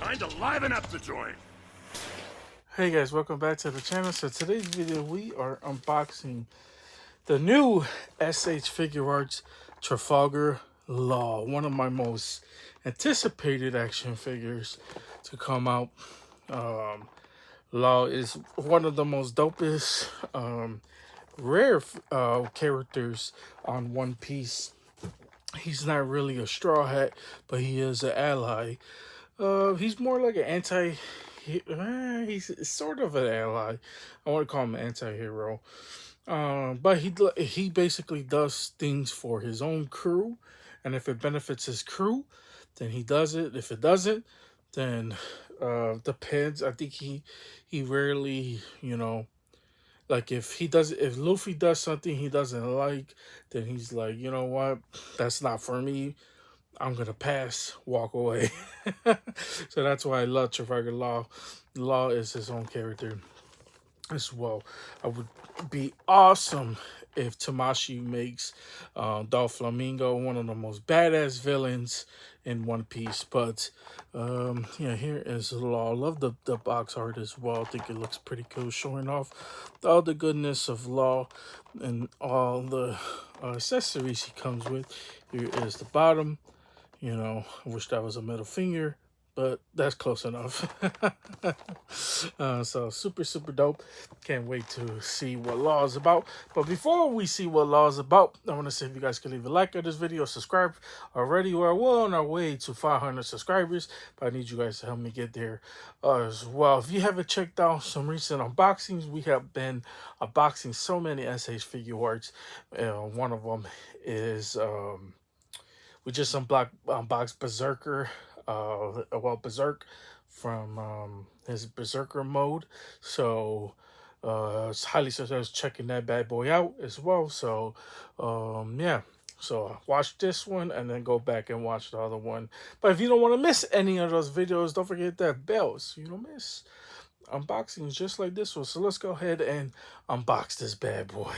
Time to liven up the joint. Hey guys, welcome back to the channel. So today's video we are unboxing the new S.H.Figuarts Trafalgar Law, one of my most anticipated action figures to come out. Law is one of the most dopest rare characters on One Piece. He's not really a straw hat, but he is an ally. He's more like an he's sort of an ally. I want to call him an anti-hero. But he basically does things for his own crew, and if it benefits his crew, then he does it. If it doesn't, then depends. I think he rarely, like if Luffy does something he doesn't like, then he's like, you know what, that's not for me. I'm gonna pass, walk away. So that's why I love Trafalgar Law. Law is his own character as well. I would be awesome if Tamashi makes Doflamingo one of the most badass villains in One Piece. But yeah, here is Law. I love the box art as well. I think it looks pretty cool, showing off all the goodness of Law and all the accessories he comes with. Here is the bottom. I wish that was a middle finger, but that's close enough. So super dope. Can't wait to see what Law is about. But before we see what Law is about, I want to see if you guys can leave a like on this video, subscribe already. We're well on our way to 500 subscribers, but I need you guys to help me get there as well. If you haven't checked out some recent unboxings, we have been unboxing so many S.H.Figuarts. One of them is we just unboxed Berserker, Berserk from his Berserker mode. So it's highly suggest checking that bad boy out as well. So yeah. So watch this one and then go back and watch the other one. But if you don't want to miss any of those videos, don't forget that bell so you don't miss unboxings just like this one. So let's go ahead and unbox this bad boy.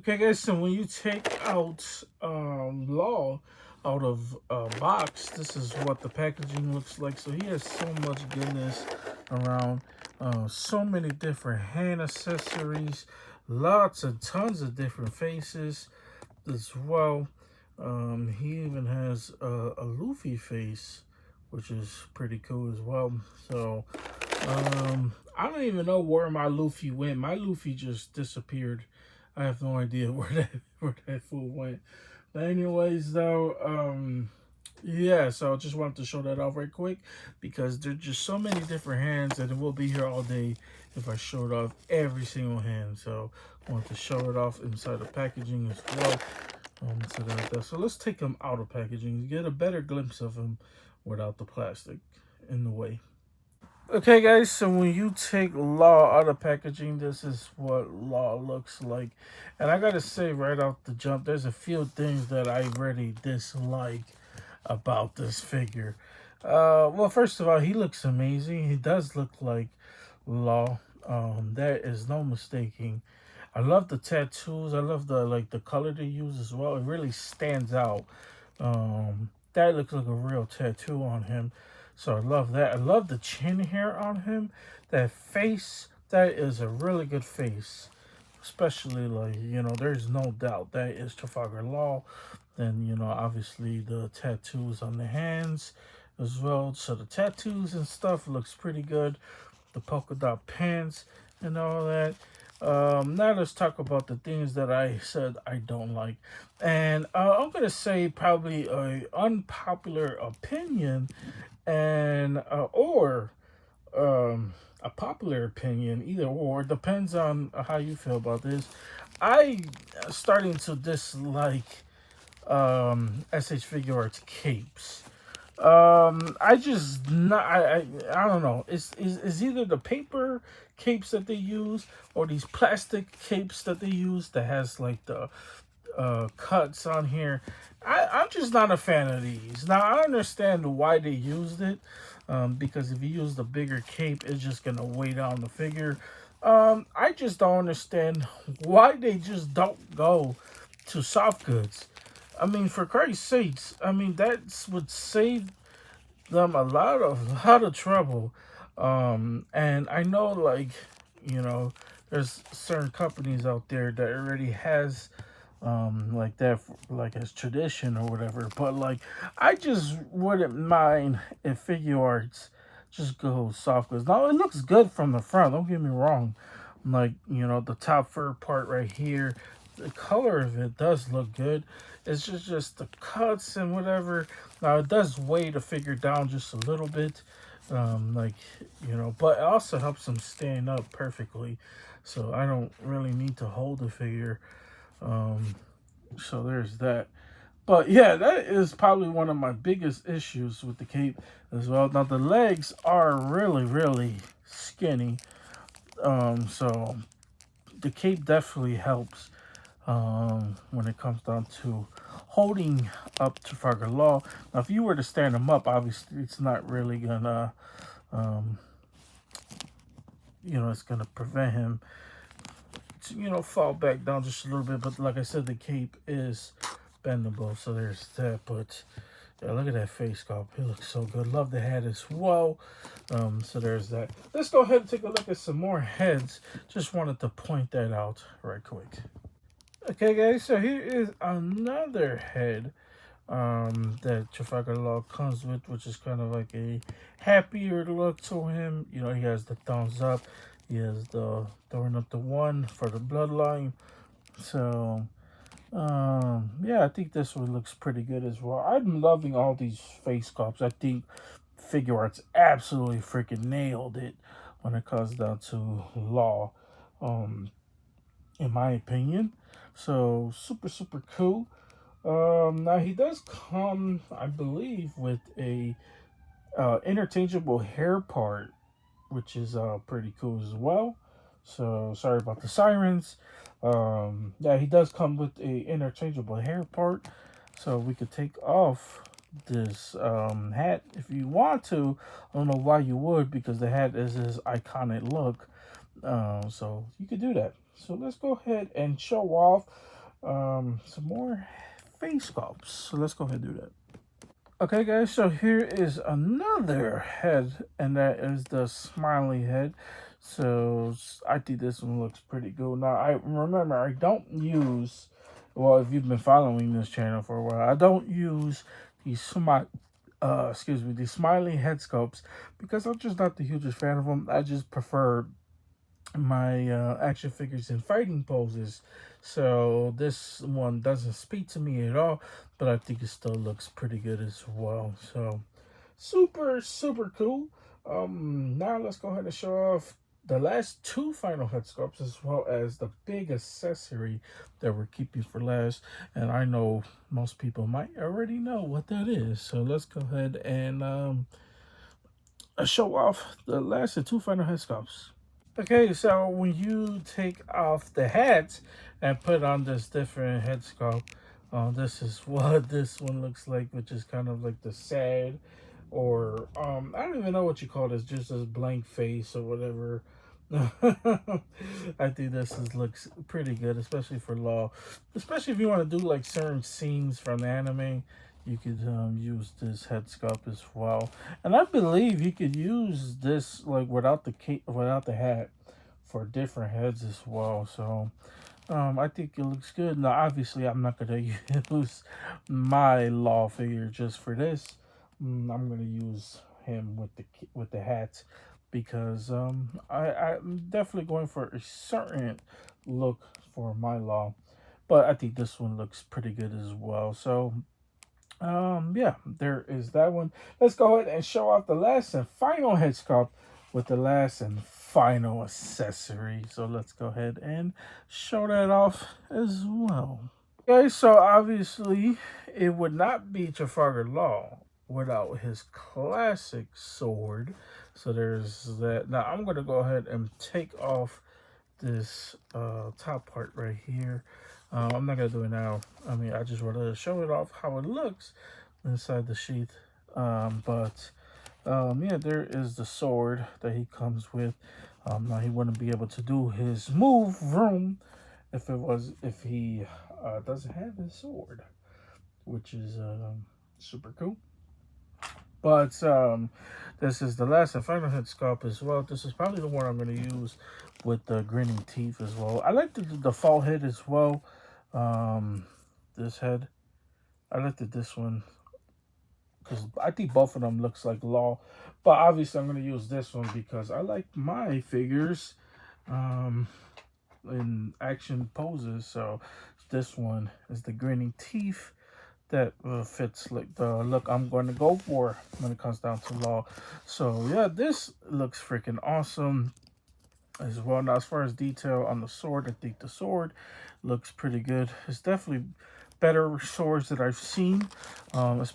Okay, guys, so when you take out Law out of box, this is what the packaging looks like. So he has so much goodness around, so many different hand accessories, lots and tons of different faces as well. He even has a Luffy face, which is pretty cool as well. So I don't even know where my Luffy went. My Luffy just disappeared. I have no idea where that fool went. But anyways, though, yeah. So I just wanted to show that off right quick because there's just so many different hands, and it will be here all day if I showed off every single hand. So I wanted to show it off inside the packaging as well. So let's take him out of packaging, get a better glimpse of him without the plastic in the way. Okay, guys, so when you take Law out of packaging, this is what Law looks like. And I gotta say right off the jump, there's a few things that I really dislike about this figure. Well, first of all, he looks amazing. He does look like Law. There is no mistaking. I love the tattoos. I love the color they use as well. It really stands out. That looks like a real tattoo on him. So I love that. I love the chin hair on him. That face, that is a really good face. Especially, there's no doubt that is Trafalgar Law. Then, obviously the tattoos on the hands as well. So the tattoos and stuff looks pretty good. The polka dot pants and all that. Now let's talk about the things that I said I don't like. And I'm going to say probably an unpopular opinion and or a popular opinion, either or, depends on how you feel about this. I starting to dislike S.H.Figuarts capes. I just not I don't know. It's either the paper capes that they use or these plastic capes that they use that has like the cuts on here. I'm just not a fan of these. Now I understand why they used it, because if you use the bigger cape, it's just gonna weigh down the figure. I just don't understand why they just don't go to soft goods. I mean, for Christ's sakes, I mean, that would save them a lot of trouble. And I know, like, you know, there's certain companies out there that already has like that like as tradition or whatever. But like, I just wouldn't mind if Figure Arts just go soft goods. Now it looks good from the front. Don't get me wrong. Like, you know, the top fur part right here, the color of it does look good. It's just the cuts and whatever. Now it does weigh the figure down just a little bit, like, you know, but it also helps them stand up perfectly. So I don't really need to hold the figure. Um, so there's that. But yeah, that is probably one of my biggest issues with the cape as well. Now the legs are really skinny. So the cape definitely helps when it comes down to holding up Trafalgar Law. Now, if you were to stand him up, obviously it's not really gonna, um, you know, it's gonna prevent him to, you know, fall back down just a little bit. But like I said, the cape is bendable, so there's that. But yeah, look at that face sculpt. He looks so good. Love the head as well. So there's that. Let's go ahead and take a look at some more heads. Just wanted to point that out right quick. Okay, guys, so here is another head that Trafalgar Law comes with, which is kind of like a happier look to him. You know, he has the thumbs up. He has the throwing up the one for the bloodline. So, yeah, I think this one looks pretty good as well. I'm loving all these face sculpts. I think Figure Arts absolutely freaking nailed it when it comes down to Law, in my opinion. So, super cool. Now he does come, I believe, with a interchangeable hair part, which is pretty cool as well. So sorry about the sirens. Yeah, he does come with a interchangeable hair part, so we could take off this hat if you want to. I don't know why you would, because the hat is his iconic look. So you could do that. So let's go ahead and show off some more face sculpts. So let's go ahead and do that. Okay, guys, so here is another head, and that is the smiley head. So I think this one looks pretty good. Now, I remember I don't use, well, if you've been following this channel for a while, I don't use these these smiley head sculpts because I'm just not the hugest fan of them. I just prefer my action figures in fighting poses. So this one doesn't speak to me at all, but I think it still looks pretty good as well. So super cool. Now let's go ahead and show off the last two final head sculpts, as well as the big accessory that we're keeping for last. And I know most people might already know what that is, so let's go ahead and show off the last two final head sculpts. Okay, so when you take off the hat and put on this different head sculpt, this is what this one looks like, which is kind of like the sad, or I don't even know what you call this, just this blank face or whatever. I think looks pretty good, especially for Law, especially if you want to do like certain scenes from the anime. You could use this head sculpt as well, and I believe you could use this like without the without the hat for different heads as well. So I think it looks good. Now, obviously, I'm not gonna use my Law figure just for this. I'm gonna use him with the hat because I'm definitely going for a certain look for my Law, but I think this one looks pretty good as well. So yeah, there is that one. Let's go ahead and show off the last and final head sculpt with the last and final accessory. So let's go ahead and show that off as well. Okay, so obviously it would not be Trafalgar Law without his classic sword. So there's that. Now I'm going to go ahead and take off this top part right here. I'm not gonna do it now. I mean, I just want to show it off how it looks inside the sheath. But yeah, there is the sword that he comes with. Now he wouldn't be able to do his move room if he doesn't have his sword, which is super cool. But this is the last and final head sculpt as well. This is probably the one I'm going to use with the grinning teeth as well. I like the default head as well. This head, I like this one because I think both of them looks like Law. But obviously I'm going to use this one because I like my figures in action poses. So this one is the grinning teeth that fits like the look I'm going to go for when it comes down to Law. So yeah, this looks freaking awesome as well. Now, as far as detail on the sword, I think the sword looks pretty good. It's definitely better swords that I've seen. It's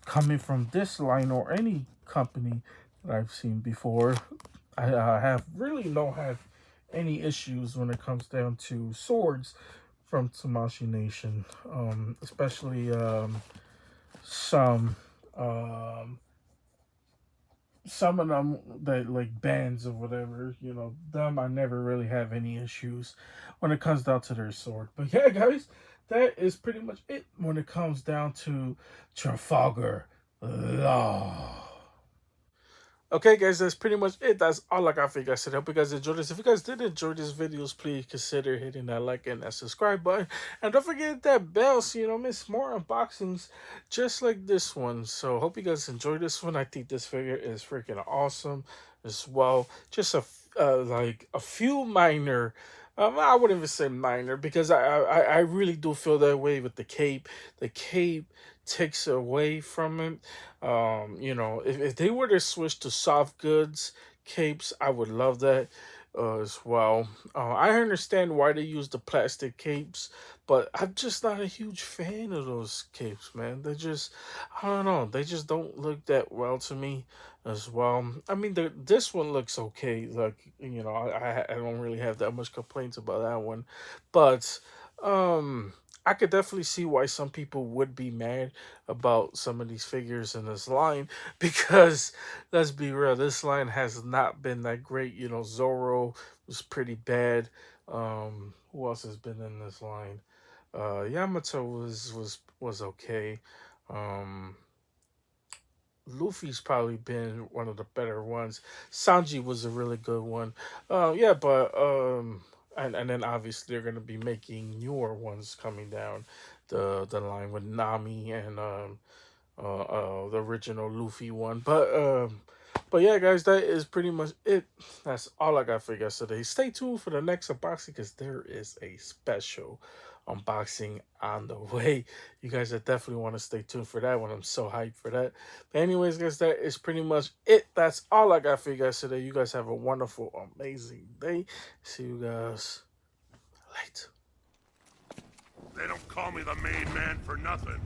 coming from this line or any company that I've seen before. I have really don't have any issues when it comes down to swords from Tamashii Nation, especially some um, some of them that like bands or whatever, you know, them I never really have any issues when it comes down to their sword. But yeah, guys, that is pretty much it when it comes down to Trafalgar Law. Okay, guys, that's pretty much it. That's all I got for you guys today. I hope you guys enjoyed this. If you guys did enjoy this videos, please consider hitting that like and that subscribe button. And don't forget that bell so you don't miss more unboxings just like this one. So hope you guys enjoyed this one. I think this figure is freaking awesome as well. Just like a few minor I wouldn't even say minor because I really do feel that way with the cape. The cape takes away from it. You know, if they were to switch to soft goods capes, I would love that as well. I understand why they use the plastic capes, but I'm just not a huge fan of those capes, man. They just, I don't know, they just don't look that well to me as well. I mean, this one looks okay. Like, you know, I don't really have that much complaints about that one, but I could definitely see why some people would be mad about some of these figures in this line because let's be real, this line has not been that great. You know, Zoro was pretty bad. Who else has been in this line? Yamato was okay. Um, Luffy's probably been one of the better ones. Sanji was a really good one. Yeah, but and then obviously they're gonna be making newer ones coming down the line with Nami and the original Luffy one. But yeah, guys, that is pretty much it. That's all I got for you guys today. Stay tuned for the next unboxing because there is a special unboxing on the way. You guys are definitely want to stay tuned for that one. I'm so hyped for that. But anyways, guys, that is pretty much it. That's all I got for you guys today. You guys have a wonderful, amazing day. See you guys later. They don't call me the main man for nothing.